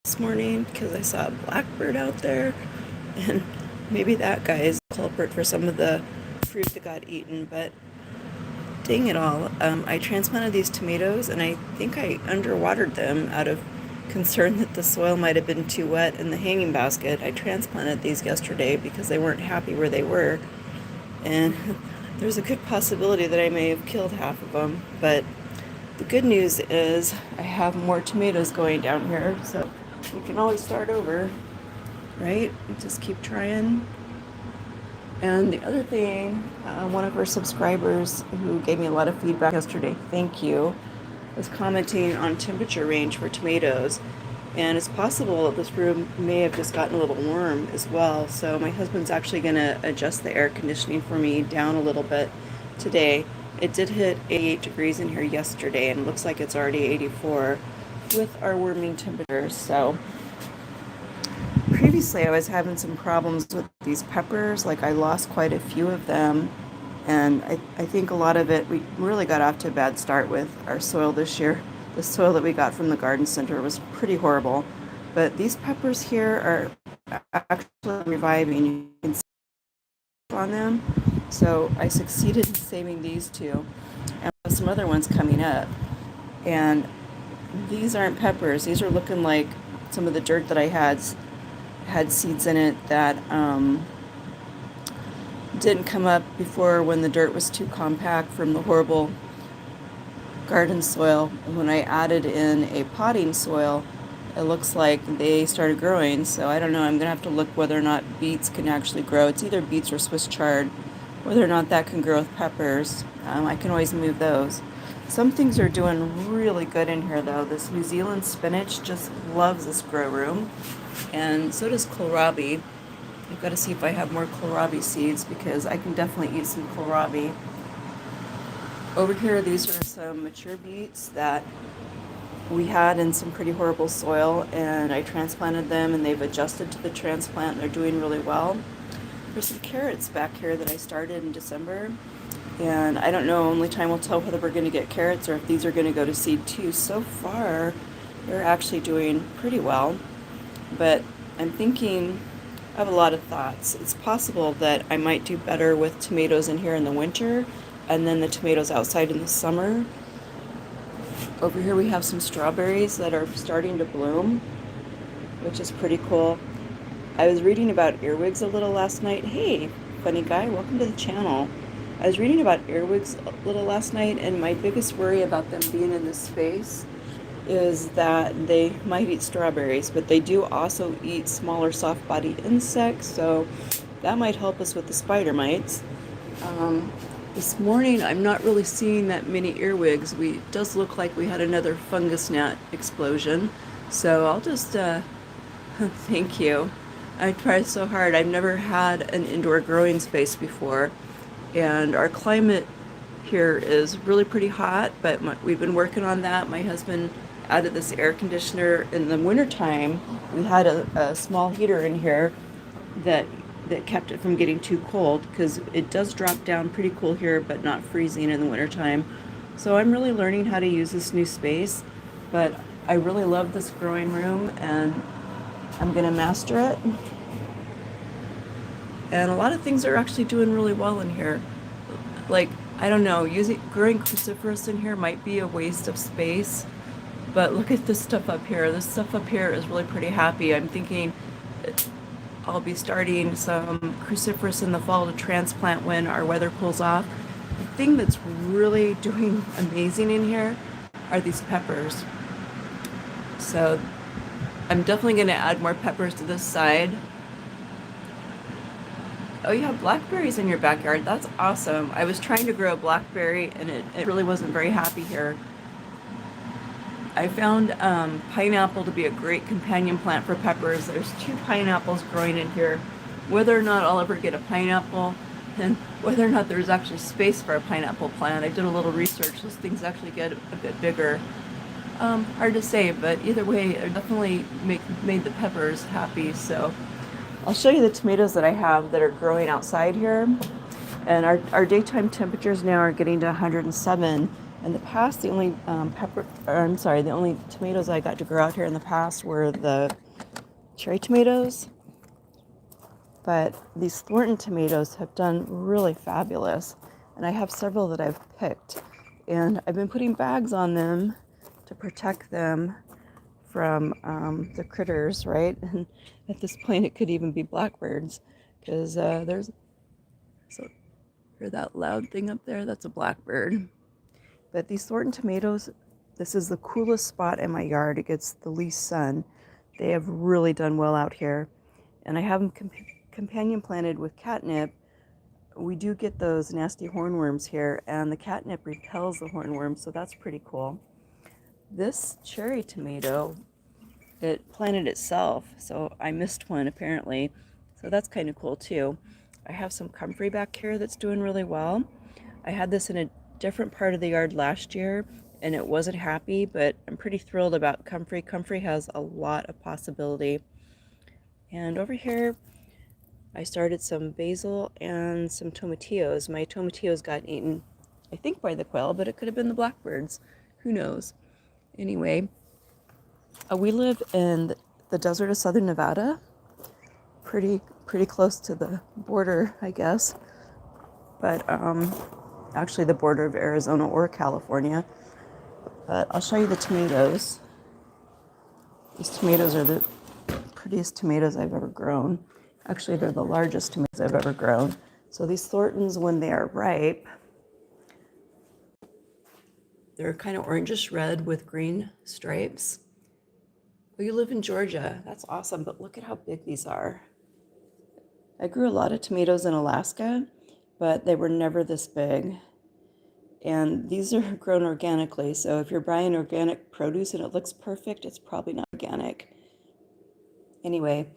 this morning because I saw a blackbird out there, and maybe that guy is the culprit for some of the fruit that got eaten. But dang it all, I transplanted these tomatoes, and I think I underwatered them out of concern that the soil might have been too wet in the hanging basket. I transplanted these yesterday because they weren't happy where they were, and there's a good possibility that I may have killed half of them. But the good news is I have more tomatoes going down here, so we can always start over, right? Just keep trying. And the other thing, one of our subscribers who gave me a lot of feedback yesterday, thank you, was commenting on temperature range for tomatoes. And it's possible that this room may have just gotten a little warm as well. So my husband's actually going to adjust the air conditioning for me down a little bit today. It did hit 88 degrees in here yesterday, and it looks like it's already 84 with our warming temperatures. So previously I was having some problems with these peppers. Like I lost quite a few of them. And I think a lot of it, we really got off to a bad start with our soil this year. The soil that we got from the garden center was pretty horrible. But these peppers here are actually reviving. You can see on them. So I succeeded in saving these two. And some other ones coming up. And these aren't peppers. These are looking like some of the dirt that I had seeds in it that didn't come up before when the dirt was too compact from the horrible garden soil. And when I added in a potting soil, it looks like they started growing. So I don't know. I'm going to have to look whether or not beets can actually grow. It's either beets or Swiss chard. Whether or not that can grow with peppers, I can always move those. Some things are doing really good in here, though. This New Zealand spinach just loves this grow room. And so does kohlrabi. I've got to see if I have more kohlrabi seeds because I can definitely eat some kohlrabi. Over here, these are some mature beets that we had in some pretty horrible soil, and I transplanted them, and they've adjusted to the transplant. They're doing really well. There's some carrots back here that I started in December, and I don't know, only time will tell whether we're going to get carrots or if these are going to go to seed too. So far, they're actually doing pretty well, but I'm thinking, I have a lot of thoughts. It's possible that I might do better with tomatoes in here in the winter and then the tomatoes outside in the summer. Over here we have some strawberries that are starting to bloom, which is pretty cool. I was reading about earwigs a little last night. Hey, funny guy, welcome to the channel. I was reading about earwigs a little last night, and my biggest worry about them being in this space is that they might eat strawberries, but they do also eat smaller soft-bodied insects, so that might help us with the spider mites. This morning, I'm not really seeing that many earwigs. It does look like we had another fungus gnat explosion, so I'll just, thank you. I tried so hard. I've never had an indoor growing space before, and our climate here is really pretty hot, but we've been working on that. My husband added this air conditioner in the wintertime. We had a small heater in here that kept it from getting too cold because it does drop down pretty cool here, but not freezing in the wintertime. So I'm really learning how to use this new space, but I really love this growing room and I'm going to master it. And a lot of things are actually doing really well in here. Like, I don't know, growing cruciferous in here might be a waste of space, but look at this stuff up here. This stuff up here is really pretty happy. I'm thinking I'll be starting some cruciferous in the fall to transplant when our weather cools off. The thing that's really doing amazing in here are these peppers. So I'm definitely going to add more peppers to this side. Oh, you have blackberries in your backyard. That's awesome. I was trying to grow a blackberry and it really wasn't very happy here. I found pineapple to be a great companion plant for peppers. There's 2 pineapples growing in here. Whether or not I'll ever get a pineapple and whether or not there's actually space for a pineapple plant, I did a little research. Those things actually get a bit bigger. Hard to say, but either way, it definitely made the peppers happy. So I'll show you the tomatoes that I have that are growing outside here. And our daytime temperatures now are getting to 107. In the past, the only the only tomatoes I got to grow out here in the past were the cherry tomatoes. But these Thornton tomatoes have done really fabulous. And I have several that I've picked. And I've been putting bags on them to protect them from the critters, right? And at this point, it could even be blackbirds, because there's so hear that loud thing up there? That's a blackbird. But these Thornton tomatoes, this is the coolest spot in my yard. It gets the least sun. They have really done well out here, and I have them companion planted with catnip. We do get those nasty hornworms here, and the catnip repels the hornworms, so that's pretty cool. This cherry tomato, it planted itself, so I missed one apparently. So that's kind of cool too. I have some comfrey back here that's doing really well. I had this in a different part of the yard last year and it wasn't happy, but I'm pretty thrilled about comfrey. Comfrey has a lot of possibility. And over here, I started some basil and some tomatillos. My tomatillos got eaten, I think, by the quail, but it could have been the blackbirds. Who knows? Anyway, we live in the desert of southern Nevada, pretty close to the border, I guess. But actually the border of Arizona or California. But I'll show you the tomatoes. These tomatoes are the prettiest tomatoes I've ever grown. Actually, they're the largest tomatoes I've ever grown. So these Thorntons, when they are ripe, they're kind of orangish red with green stripes. Well, you live in Georgia. That's awesome, but look at how big these are. I grew a lot of tomatoes in Alaska, but they were never this big. And these are grown organically, so if you're buying organic produce and it looks perfect, it's probably not organic. Anyway,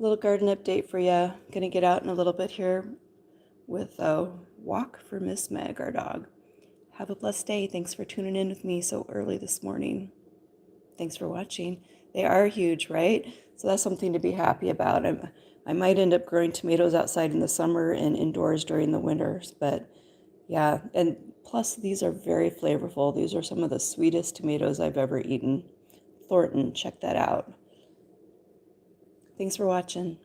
little garden update for you. Gonna get out in a little bit here with a walk for Miss Meg, our dog. Have a blessed day. Thanks for tuning in with me so early this morning. Thanks for watching. They are huge, right? So that's something to be happy about. I might end up growing tomatoes outside in the summer and indoors during the winters, but yeah, and plus these are very flavorful. These are some of the sweetest tomatoes I've ever eaten. Thornton, check that out. Thanks for watching.